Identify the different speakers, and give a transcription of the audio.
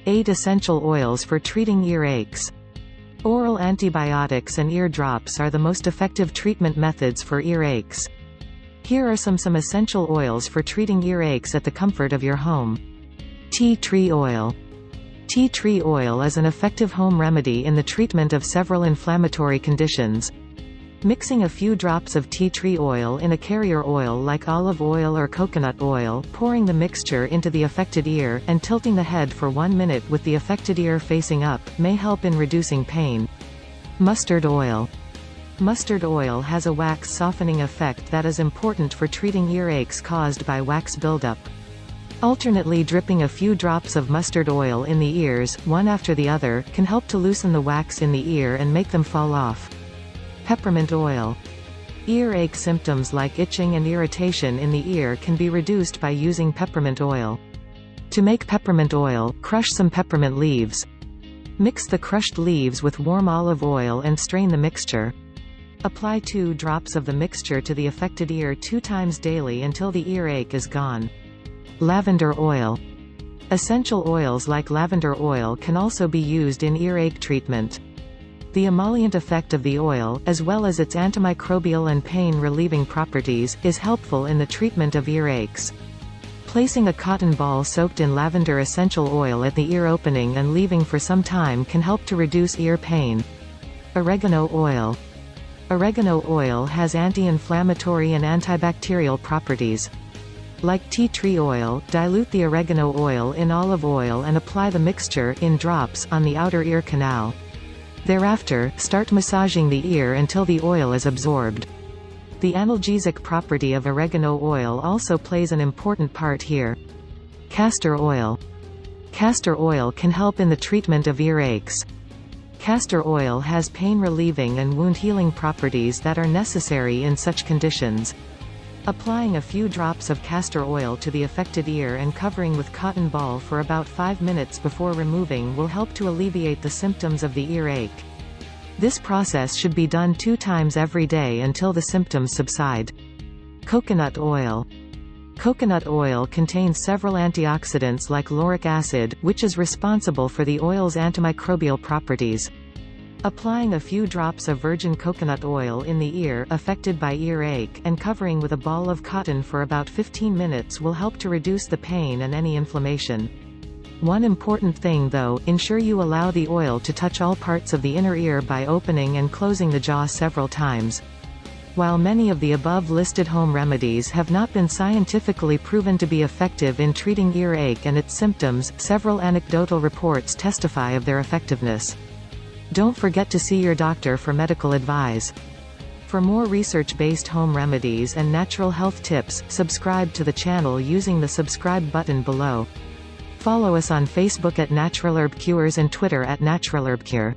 Speaker 1: 8 essential oils for treating earaches. Oral antibiotics and ear drops are the most effective treatment methods for earaches. Here are some essential oils for treating earaches at the comfort of your home. Tea tree oil. Tea tree oil is an effective home remedy in the treatment of several inflammatory conditions. Mixing a few drops of tea tree oil in a carrier oil like olive oil or coconut oil, pouring the mixture into the affected ear, and tilting the head for 1 minute with the affected ear facing up, may help in reducing pain. Mustard oil. Mustard oil has a wax softening effect that is important for treating earaches caused by wax buildup. Alternately dripping a few drops of mustard oil in the ears, one after the other, can help to loosen the wax in the ear and make them fall off. Peppermint oil. Earache symptoms like itching and irritation in the ear can be reduced by using peppermint oil. To make peppermint oil, crush some peppermint leaves. Mix the crushed leaves with warm olive oil and strain the mixture. Apply 2 drops of the mixture to the affected ear 2 times daily until the earache is gone. Lavender oil. Essential oils like lavender oil can also be used in earache treatment. The emollient effect of the oil, as well as its antimicrobial and pain-relieving properties, is helpful in the treatment of earaches. Placing a cotton ball soaked in lavender essential oil at the ear opening and leaving for some time can help to reduce ear pain. Oregano oil. Oregano oil has anti-inflammatory and antibacterial properties. Like tea tree oil, dilute the oregano oil in olive oil and apply the mixture, in drops, on the outer ear canal. Thereafter, start massaging the ear until the oil is absorbed. The analgesic property of oregano oil also plays an important part here. Castor oil. Castor oil can help in the treatment of earaches. Castor oil has pain-relieving and wound-healing properties that are necessary in such conditions. Applying a few drops of castor oil to the affected ear and covering with cotton ball for about 5 minutes before removing will help to alleviate the symptoms of the earache. This process should be done 2 times every day until the symptoms subside. Coconut oil. Coconut oil contains several antioxidants like lauric acid, which is responsible for the oil's antimicrobial properties. Applying a few drops of virgin coconut oil in the ear affected by earache and covering with a ball of cotton for about 15 minutes will help to reduce the pain and any inflammation. One important thing though, ensure you allow the oil to touch all parts of the inner ear by opening and closing the jaw several times. While many of the above listed home remedies have not been scientifically proven to be effective in treating earache and its symptoms, several anecdotal reports testify of their effectiveness. Don't forget to see your doctor for medical advice. For more research-based home remedies and natural health tips, subscribe to the channel using the subscribe button below. Follow us on Facebook at Natural Herb Cures and Twitter at Natural Herb Cure.